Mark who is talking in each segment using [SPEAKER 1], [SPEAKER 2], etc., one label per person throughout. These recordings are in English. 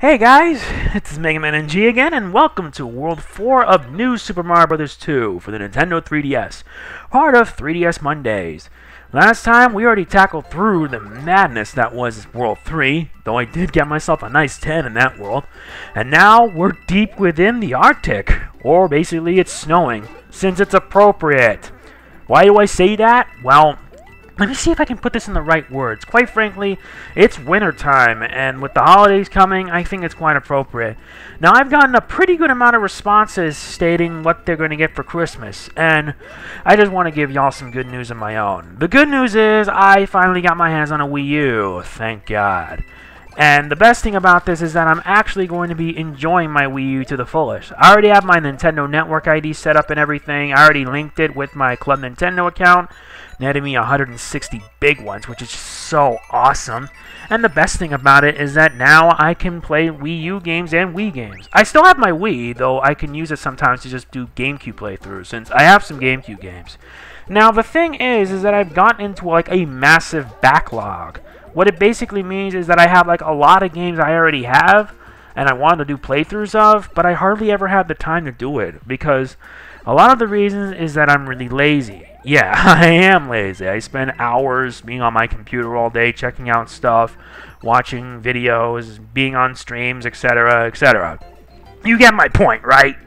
[SPEAKER 1] Hey guys, it's MegamanNG again, and welcome to World 4 of New Super Mario Bros. 2 for the Nintendo 3DS, part of 3DS Mondays. Last time, we already tackled through the madness that was World 3, though I did get myself a nice 10 in that world. And now, we're deep within the Arctic, or basically it's snowing, since it's appropriate. Why do I say that? Well, let me see if I can put this in the right words. Quite frankly, it's wintertime, and with the holidays coming, I think it's quite appropriate. Now, I've gotten a pretty good amount of responses stating what they're going to get for Christmas, and I just want to give y'all some good news of my own. The good news is, I finally got my hands on a Wii U, thank God. And the best thing about this is that I'm actually going to be enjoying my Wii U to the fullest. I already have my Nintendo Network ID set up and everything. I already linked it with my Club Nintendo account. Netted me 160 big ones, which is just so awesome. And the best thing about it is that now I can play Wii U games and Wii games. I still have my Wii, though I can use it sometimes to just do GameCube playthroughs, since I have some GameCube games. Now, the thing is that I've gotten into like a massive backlog. What it basically means is that I have like a lot of games I already have, and I wanted to do playthroughs of, but I hardly ever had the time to do it, because a lot of the reasons is that I'm really lazy. Yeah, I am lazy. I spend hours being on my computer all day, checking out stuff, watching videos, being on streams, etc., etc. You get my point, right?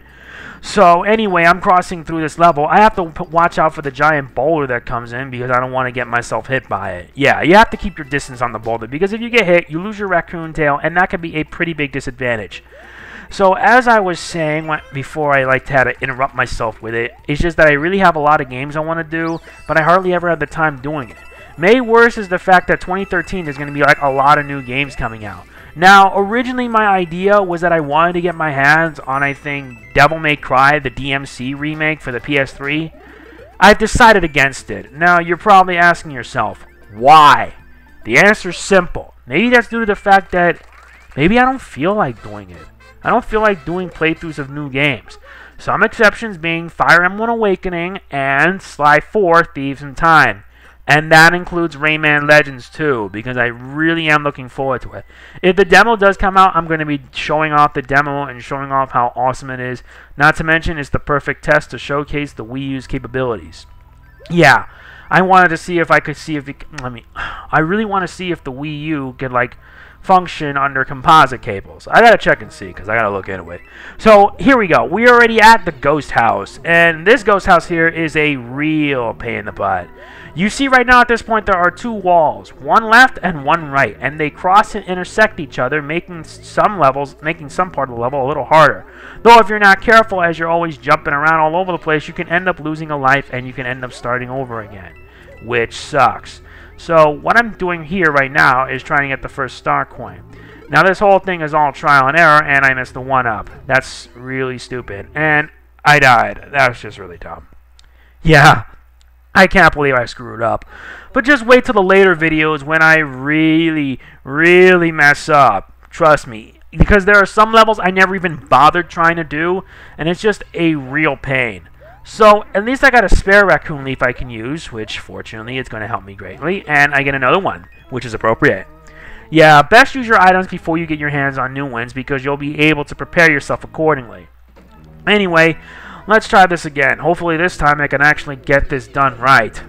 [SPEAKER 1] So, anyway, I'm crossing through this level. I have to watch out for the giant boulder that comes in because I don't want to get myself hit by it. Yeah, you have to keep your distance on the boulder because if you get hit, you lose your raccoon tail, and that can be a pretty big disadvantage. So, as I was saying before I had to interrupt myself with it, it's just that I really have a lot of games I want to do, but I hardly ever have the time doing it. Made worse is the fact that 2013 there's going to be like a lot of new games coming out. Now, originally my idea was that I wanted to get my hands on, I think, Devil May Cry, the DMC remake for the PS3. I've decided against it. Now, you're probably asking yourself, why? The answer's simple. Maybe that's due to the fact that maybe I don't feel like doing it. I don't feel like doing playthroughs of new games. Some exceptions being Fire Emblem Awakening and Sly 4 Thieves in Time. And that includes Rayman Legends too, because I really am looking forward to it. If the demo does come out, I'm going to be showing off the demo and showing off how awesome it is. Not to mention, it's the perfect test to showcase the Wii U's capabilities. Yeah, I wanted to see if I could see if it, I really want to see if the Wii U could function under composite cables. I gotta check and see because I gotta look into it. So here we go. We're already at the ghost house, and this ghost house here is a real pain in the butt. You see right now at this point there are two walls, one left and one right, and they cross and intersect each other, making some part of the level a little harder. Though if you're not careful, as you're always jumping around all over the place, you can end up losing a life and you can end up starting over again, which sucks. So what I'm doing here right now is trying to get the first star coin. Now this whole thing is all trial and error, and I missed the 1-up. That's really stupid. And I died. That was just really dumb. Yeah, I can't believe I screwed up. But just wait till the later videos when I really, really mess up. Trust me. Because there are some levels I never even bothered trying to do, and it's just a real pain. So, at least I got a spare raccoon leaf I can use, which, fortunately, is going to help me greatly, and I get another one, which is appropriate. Yeah, best use your items before you get your hands on new ones, because you'll be able to prepare yourself accordingly. Anyway, let's try this again. Hopefully this time I can actually get this done right.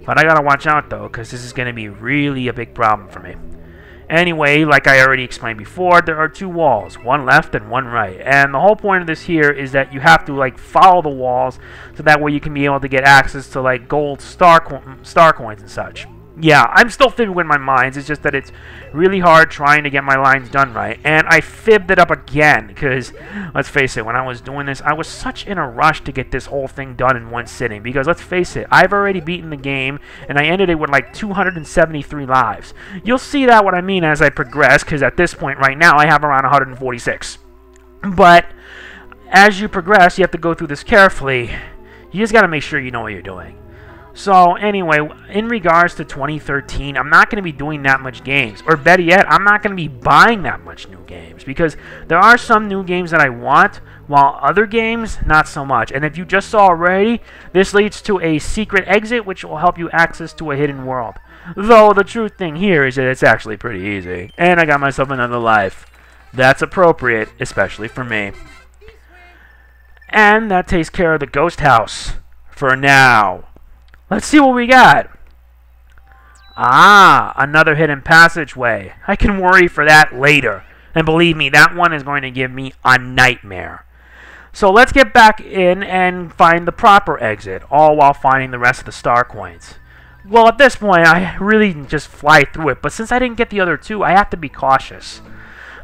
[SPEAKER 1] But I gotta watch out, though, because this is going to be really a big problem for me. Anyway, like I already explained before, there are two walls, one left and one right. And the whole point of this here is that you have to follow the walls so that way you can be able to get access to gold star coins and such. Yeah, I'm still fibbing with my lines. It's just that it's really hard trying to get my lines done right. And I fibbed it up again because, let's face it, when I was doing this, I was such in a rush to get this whole thing done in one sitting. Because, let's face it, I've already beaten the game, and I ended it with 273 lives. You'll see that what I mean as I progress, because at this point right now, I have around 146. But, as you progress, you have to go through this carefully. You just got to make sure you know what you're doing. So, anyway, in regards to 2013, I'm not going to be doing that much games. Or better yet, I'm not going to be buying that much new games. Because there are some new games that I want, while other games, not so much. And if you just saw already, this leads to a secret exit, which will help you access to a hidden world. Though, the true thing here is that it's actually pretty easy. And I got myself another life. That's appropriate, especially for me. And that takes care of the ghost house for now. Let's see what we got. Ah, another hidden passageway. I can worry for that later. And believe me, that one is going to give me a nightmare. So let's get back in and find the proper exit, all while finding the rest of the star coins. Well, at this point, I really just fly through it, but since I didn't get the other two, I have to be cautious.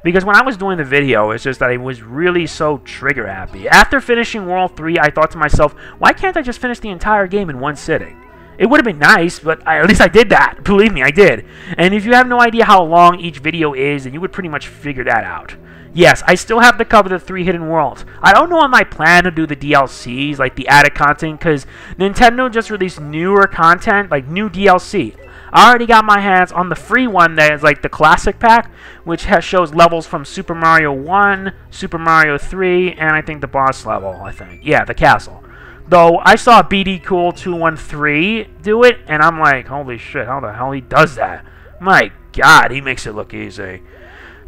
[SPEAKER 1] Because when I was doing the video, it's just that I was really so trigger happy. After finishing World 3, I thought to myself, why can't I just finish the entire game in one sitting? It would have been nice, but at least I did that. Believe me, I did. And if you have no idea how long each video is, then you would pretty much figure that out. Yes, I still have to cover the 3 hidden worlds. I don't know on my plan to do the DLCs, like the added content, because Nintendo just released newer content, like new DLC. I already got my hands on the free one that is like the classic pack, which shows levels from Super Mario 1, Super Mario 3, and I think the boss level, Yeah, the castle. Though, I saw BD Cool 213 do it, and I'm like, holy shit, how the hell he does that? My god, he makes it look easy.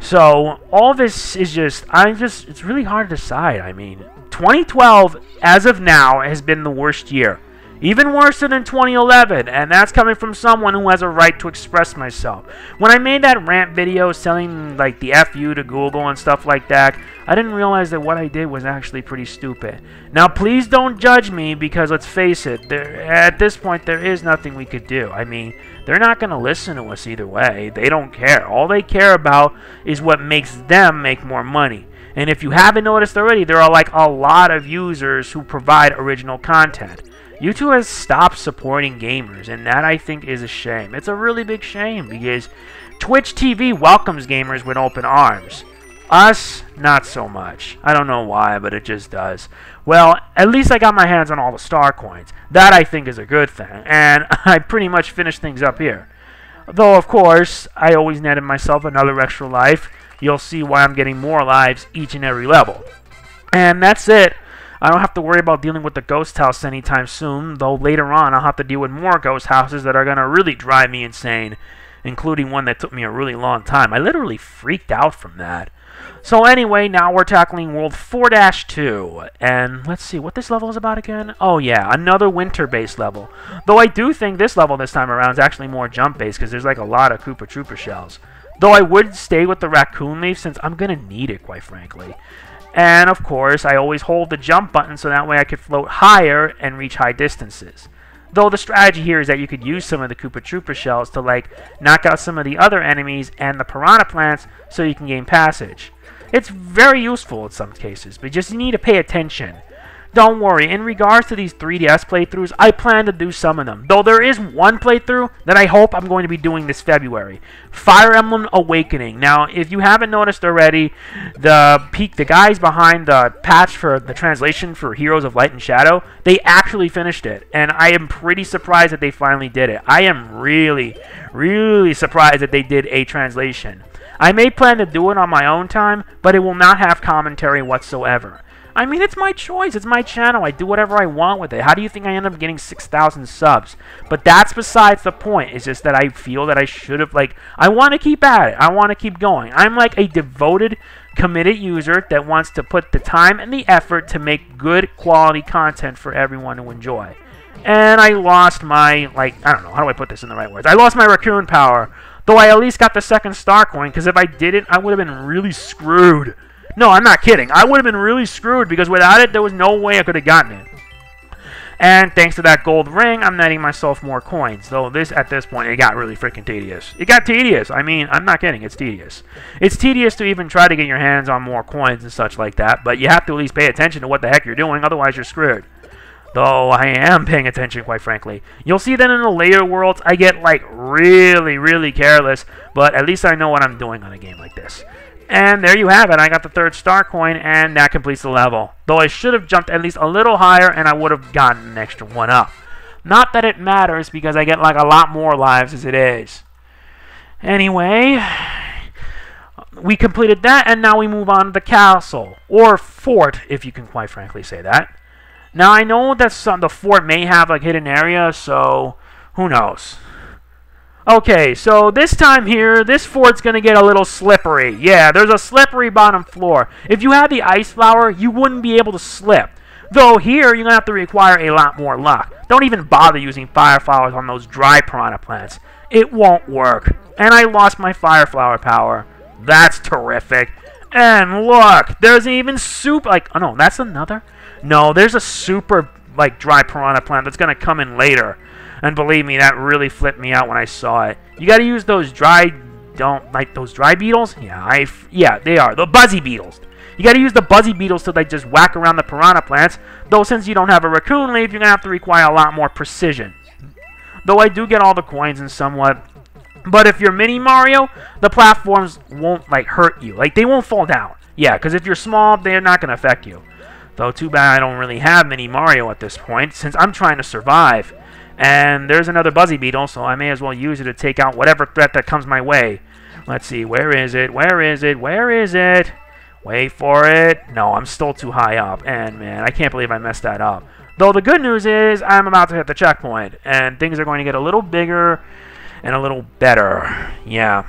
[SPEAKER 1] So, all this is it's really hard to decide. I mean, 2012, as of now, has been the worst year. Even worse than 2011, and that's coming from someone who has a right to express myself. When I made that rant video selling like the FU to Google and stuff like that, I didn't realize that what I did was actually pretty stupid. Now please don't judge me, because let's face it, at this point there is nothing we could do. I mean, they're not going to listen to us either way. They don't care. All they care about is what makes them make more money. And if you haven't noticed already, there are like a lot of users who provide original content. YouTube has stopped supporting gamers, and that I think is a shame. It's a really big shame, because Twitch TV welcomes gamers with open arms. Us, not so much. I don't know why, but it just does. Well, at least I got my hands on all the star coins. That I think is a good thing, and I pretty much finished things up here. Though, of course, I always netted myself another extra life. You'll see why I'm getting more lives each and every level. And that's it. I don't have to worry about dealing with the ghost house anytime soon, though later on I'll have to deal with more ghost houses that are going to really drive me insane, including one that took me a really long time. I literally freaked out from that. So anyway, now we're tackling World 4-2, and let's see what this level is about again. Oh yeah, another winter-based level. Though I do think this level this time around is actually more jump-based, because there's like a lot of Koopa Troopa shells. Though I would stay with the raccoon leaf, since I'm going to need it, quite frankly. And of course, I always hold the jump button so that way I could float higher and reach high distances. Though the strategy here is that you could use some of the Koopa Troopa shells to like knock out some of the other enemies and the piranha plants so you can gain passage. It's very useful in some cases, but you need to pay attention. Don't worry, in regards to these 3DS playthroughs, I plan to do some of them. Though there is one playthrough that I hope I'm going to be doing this February. Fire Emblem Awakening. Now, if you haven't noticed already, the guys behind the patch for the translation for Heroes of Light and Shadow, they actually finished it. And I am pretty surprised that they finally did it. I am really, really surprised that they did a translation. I may plan to do it on my own time, but it will not have commentary whatsoever. I mean, it's my choice. It's my channel. I do whatever I want with it. How do you think I end up getting 6,000 subs? But that's besides the point. It's just that I feel that I should have, I want to keep at it. I want to keep going. I'm like a devoted, committed user that wants to put the time and the effort to make good quality content for everyone to enjoy. And I lost my, I don't know, how do I put this in the right words? I lost my raccoon power, though I at least got the second star coin, because if I didn't, I would have been really screwed. No, I'm not kidding. I would have been really screwed, because without it, there was no way I could have gotten it. And thanks to that gold ring, I'm netting myself more coins. Though at this point, it got really freaking tedious. It got tedious. I mean, I'm not kidding. It's tedious. It's tedious to even try to get your hands on more coins and such like that. But you have to at least pay attention to what the heck you're doing. Otherwise, you're screwed. Though I am paying attention, quite frankly. You'll see that in the later worlds, I get, really, really careless. But at least I know what I'm doing on a game like this. And there you have it. I got the third star coin, and that completes the level. Though I should have jumped at least a little higher, and I would have gotten an extra one up. Not that it matters, because I get, a lot more lives as it is. Anyway, we completed that, and now we move on to the castle. Or fort, if you can quite frankly say that. Now, I know that the fort may have, hidden areas, so who knows. Okay, so this time here, this fort's going to get a little slippery. Yeah, there's a slippery bottom floor. If you had the ice flower, you wouldn't be able to slip. Though here, you're going to have to require a lot more luck. Don't even bother using fire flowers on those dry piranha plants. It won't work. And I lost my fire flower power. That's terrific. And look, there's even soup, like, oh no, that's another? No, there's a super, like, dry piranha plant that's going to come in later. And believe me, that really flipped me out when I saw it. You got to use those dry, those dry beetles? Yeah, they are. The buzzy beetles. You got to use the buzzy beetles to, like, just whack around the piranha plants. Though since you don't have a raccoon leaf, you're going to have to require a lot more precision. Though I do get all the coins and somewhat. But if you're Mini Mario, the platforms won't, like, hurt you. Like, they won't fall down. Yeah, because if you're small, they're not going to affect you. Though, too bad I don't really have Mini Mario at this point, since I'm trying to survive. And there's another buzzy beetle, so I may as well use it to take out whatever threat that comes my way. Let's see, where is it? Where is it? Where is it? Wait for it. No, I'm still too high up. And, man, I can't believe I messed that up. Though the good news is I'm about to hit the checkpoint, and things are going to get a little bigger and a little better. Yeah.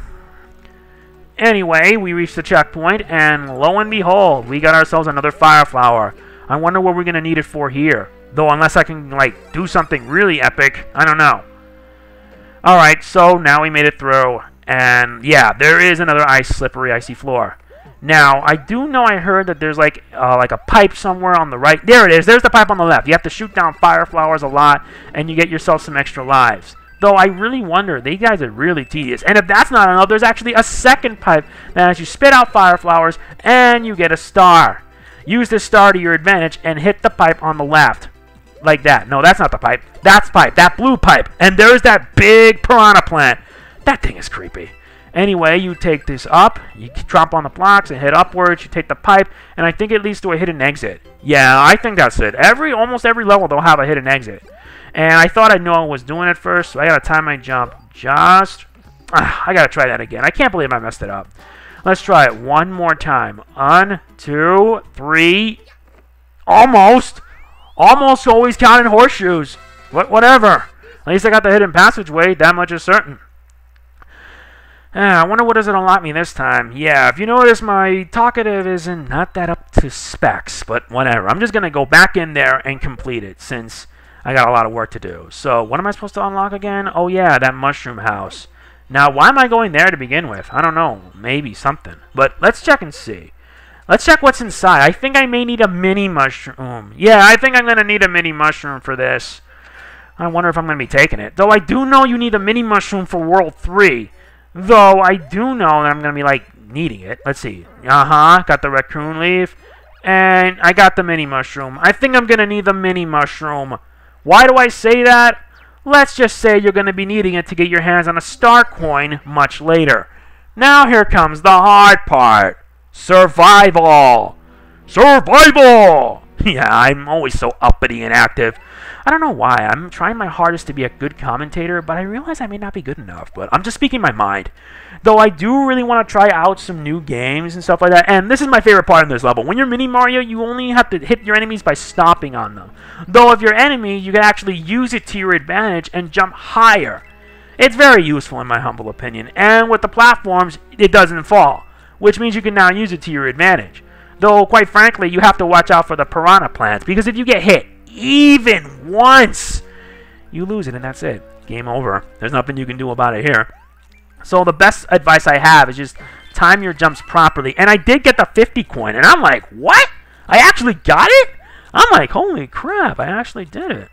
[SPEAKER 1] Anyway, we reached the checkpoint, and lo and behold, we got ourselves another fire flower. I wonder what we're going to need it for here. Though, unless I can, like, do something really epic, I don't know. Alright, so now we made it through. And, yeah, there is another slippery, icy floor. Now, I do know I heard that there's, like a pipe somewhere on the right. There it is. There's the pipe on the left. You have to shoot down fire flowers a lot, and you get yourself some extra lives. Though I really wonder, these guys are really tedious. And if that's not enough, there's actually a second pipe that has you spit out fire flowers, and you get a star. Use this star to your advantage, and hit the pipe on the left. Like that. No, that's not the pipe. That's pipe. That blue pipe. And there's that big piranha plant. That thing is creepy. Anyway, you take this up. You drop on the blocks and hit upwards. You take the pipe. And I think it leads to a hidden exit. Yeah, I think that's it. Almost every level, they'll have a hidden exit. And I thought I knew I was doing it first. So I got to time my jump just... I got to try that again. I can't believe I messed it up. Let's try it one more time. 1, 2, 3. Almost. Almost always counting horseshoes. Whatever. At least I got the hidden passageway. That much is certain. I wonder what does it unlock me this time. Yeah, if you notice, my talkative isn't not that up to specs. But whatever. I'm just going to go back in there and complete it since I got a lot of work to do. So what am I supposed to unlock again? Oh yeah, that mushroom house. Now, why am I going there to begin with? I don't know. Maybe something. But let's check and see. Let's check what's inside. I think I may need a mini mushroom. Yeah, I think I'm going to need a mini mushroom for this. I wonder if I'm going to be taking it. Though I do know you need a mini mushroom for World 3. Though I do know that I'm going to be, like, needing it. Let's see. Got the raccoon leaf. And I got the mini mushroom. I think I'm going to need the mini mushroom. Why do I say that? Let's just say you're going to be needing it to get your hands on a star coin much later. Now here comes the hard part. Survival! Survival! Yeah, I'm always so uppity and active. I don't know why. I'm trying my hardest to be a good commentator, but I realize I may not be good enough. But I'm just speaking my mind. Though I do really want to try out some new games and stuff like that. And this is my favorite part in this level. When you're Mini Mario, you only have to hit your enemies by stomping on them. Though if you're enemy, you can actually use it to your advantage and jump higher. It's very useful in my humble opinion. And with the platforms, it doesn't fall, which means you can now use it to your advantage. Though, quite frankly, you have to watch out for the piranha plants, because if you get hit even once, you lose it and that's it. Game over. There's nothing you can do about it here. So the best advice I have is just time your jumps properly. And I did get the 50 coin, and I'm like, what? I actually got it? I'm like, holy crap, I actually did it.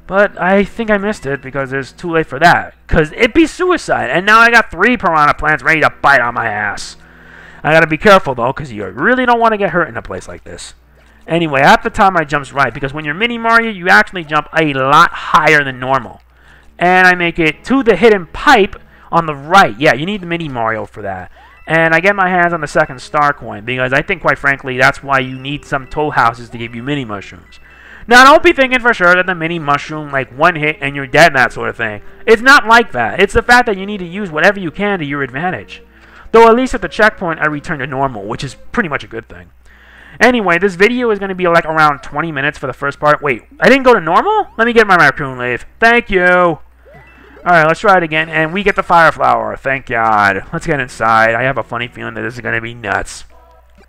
[SPEAKER 1] But I think I missed it because it's too late for that. Because it'd be suicide. And now I got 3 piranha plants ready to bite on my ass. I gotta be careful though, because you really don't want to get hurt in a place like this. Anyway, I have to time my jumps right, because when you're Mini Mario, you actually jump a lot higher than normal. And I make it to the hidden pipe on the right. Yeah, you need the Mini Mario for that. And I get my hands on the second star coin, because I think, quite frankly, that's why you need some toll houses to give you mini mushrooms. Now, don't be thinking for sure that the mini mushroom, like, one hit and you're dead and that sort of thing. It's not like that. It's the fact that you need to use whatever you can to your advantage. Though at least at the checkpoint, I return to normal, which is pretty much a good thing. Anyway, this video is going to be like around 20 minutes for the first part. Wait, I didn't go to normal? Let me get my raccoon leaf. Thank you. Alright, let's try it again, and we get the fire flower. Thank God. Let's get inside. I have a funny feeling that this is going to be nuts.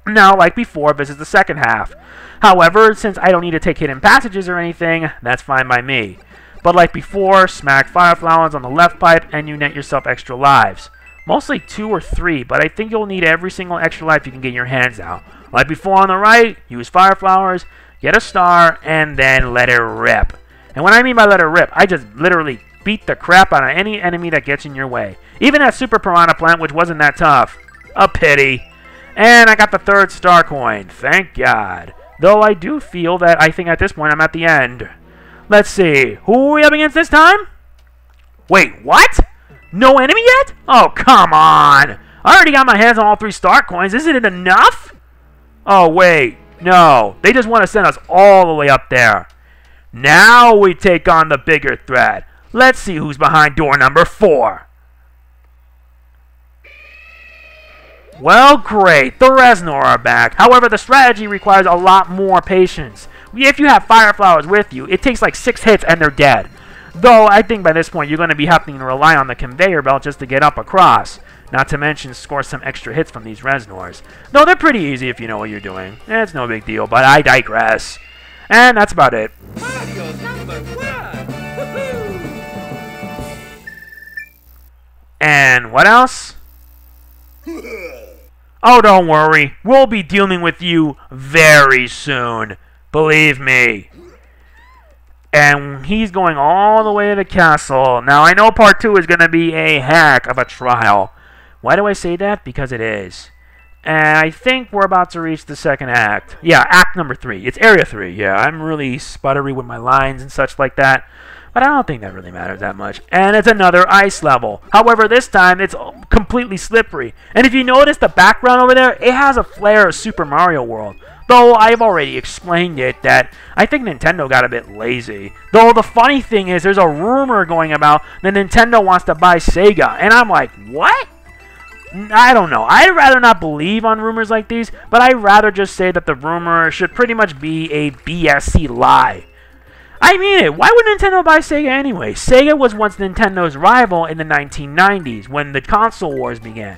[SPEAKER 1] Now, like before, this is the second half. However, since I don't need to take hidden passages or anything, that's fine by me. But like before, smack fire flowers on the left pipe, and you net yourself extra lives. Mostly 2 or 3, but I think you'll need every single extra life you can get your hands out. Like before on the right, use fire flowers, get a star, and then let it rip. And what I mean by let it rip, I just literally beat the crap out of any enemy that gets in your way. Even that super piranha plant, which wasn't that tough. A pity. And I got the 3rd star coin. Thank God. Though I do feel that I think at this point I'm at the end. Let's see. Who are we up against this time? Wait, what? No enemy yet? Oh, come on. I already got my hands on all 3 star coins. Isn't it enough? Oh, wait. No. They just want to send us all the way up there. Now we take on the bigger threat. Let's see who's behind door number 4. Well, great. The Reznor are back. However, the strategy requires a lot more patience. If you have fire flowers with you, it takes like 6 hits and they're dead. Though, I think by this point, you're going to be having to rely on the conveyor belt just to get up across. Not to mention score some extra hits from these Reznors. Though they're pretty easy if you know what you're doing. It's no big deal, but I digress. And that's about it.
[SPEAKER 2] Mario #1!
[SPEAKER 1] And what else? Oh, don't worry. We'll be dealing with you very soon. Believe me. And he's going all the way to the castle. Now, I know part 2 is going to be a heck of a trial. Why do I say that? Because it is. And I think we're about to reach the second act. Yeah, act number 3. It's area 3. Yeah, I'm really sputtery with my lines and such like that. But I don't think that really matters that much. And it's another ice level. However, this time it's completely slippery. And if you notice the background over there, it has a flair of Super Mario World. Though I've already explained it that I think Nintendo got a bit lazy. Though the funny thing is there's a rumor going about that Nintendo wants to buy Sega. And I'm like, what? I don't know. I'd rather not believe on rumors like these, but I'd rather just say that the rumor should pretty much be a BSC lie. I mean it. Why would Nintendo buy Sega anyway? Sega was once Nintendo's rival in the 1990s when the console wars began.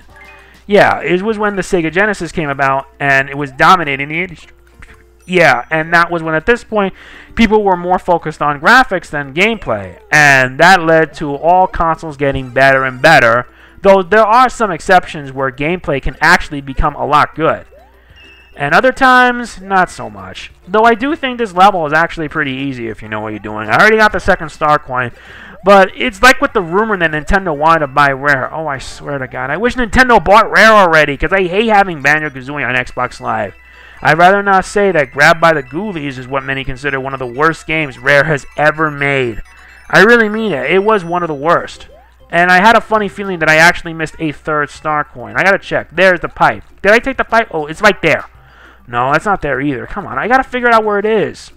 [SPEAKER 1] Yeah, it was when the Sega Genesis came about and it was dominating the industry. Yeah, and that was when at this point people were more focused on graphics than gameplay. And that led to all consoles getting better and better. Though there are some exceptions where gameplay can actually become a lot good. And other times, not so much. Though I do think this level is actually pretty easy if you know what you're doing. I already got the 2nd star coin. But it's like with the rumor that Nintendo wanted to buy Rare. Oh, I swear to God. I wish Nintendo bought Rare already, because I hate having Banjo-Kazooie on Xbox Live. I'd rather not say that Grabbed by the Ghoulies is what many consider one of the worst games Rare has ever made. I really mean it. It was one of the worst. And I had a funny feeling that I actually missed a 3rd star coin. I gotta check. There's the pipe. Did I take the pipe? Oh, it's right there. No, that's not there either. Come on, I gotta figure out where it is.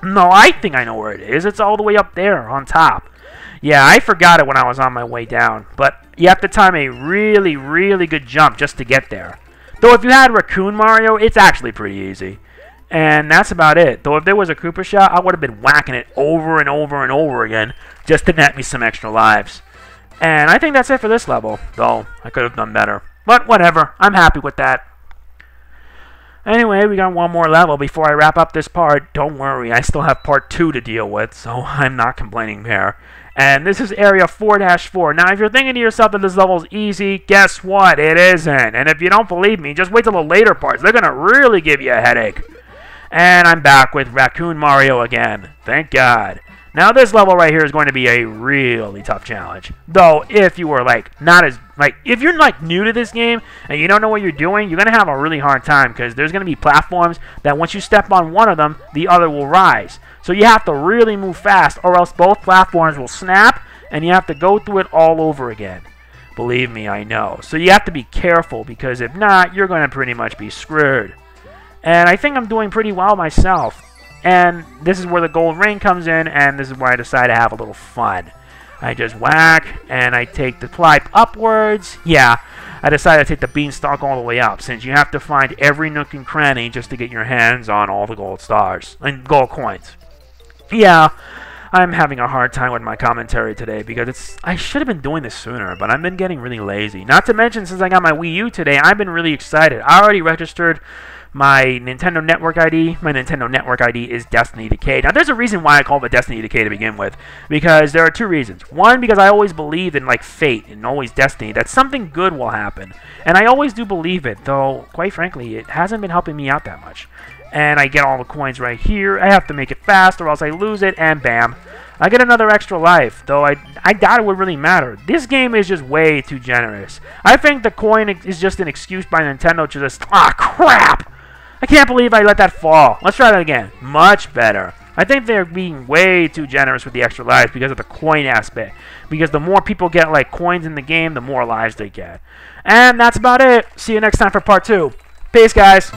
[SPEAKER 1] No, I think I know where it is. It's all the way up there on top. Yeah, I forgot it when I was on my way down. But you have to time a really, really good jump just to get there. Though if you had Raccoon Mario, it's actually pretty easy. And that's about it. Though if there was a Koopa shot, I would have been whacking it over and over and over again just to net me some extra lives. And I think that's it for this level, though I could have done better. But whatever, I'm happy with that. Anyway, we got one more level before I wrap up this part. Don't worry, I still have part 2 to deal with, so I'm not complaining there. And this is area 4-4. Now, if you're thinking to yourself that this level's easy, guess what? It isn't. And if you don't believe me, just wait till the later parts. They're going to really give you a headache. And I'm back with Raccoon Mario again. Thank God. Now, this level right here is going to be a really tough challenge. Though, if you were, if you're, new to this game and you don't know what you're doing, you're going to have a really hard time because there's going to be platforms that once you step on one of them, the other will rise. So you have to really move fast or else both platforms will snap and you have to go through it all over again. Believe me, I know. So you have to be careful because if not, you're going to pretty much be screwed. And I think I'm doing pretty well myself. And this is where the gold ring comes in, and this is where I decide to have a little fun. I just whack, and I take the pipe upwards. Yeah, I decided to take the beanstalk all the way up, since you have to find every nook and cranny just to get your hands on all the gold stars and gold coins. Yeah, I'm having a hard time with my commentary today because I should have been doing this sooner, but I've been getting really lazy. Not to mention, since I got my Wii U today, I've been really excited. I already registered my Nintendo Network ID. My Nintendo Network ID is Destiny Decay. Now, there's a reason why I call it Destiny Decay to begin with, because there are two reasons. One, because I always believed in, like, fate and always destiny, that something good will happen. And I always do believe it, though, quite frankly, it hasn't been helping me out that much. And I get all the coins right here. I have to make it fast or else I lose it, and bam. I get another extra life, though I doubt it would really matter. This game is just way too generous. I think the coin is just an excuse by Nintendo to just, crap! I can't believe I let that fall. Let's try that again. Much better. I think they're being way too generous with the extra lives because of the coin aspect. Because the more people get, like, coins in the game, the more lives they get. And that's about it. See you next time for part 2. Peace, guys.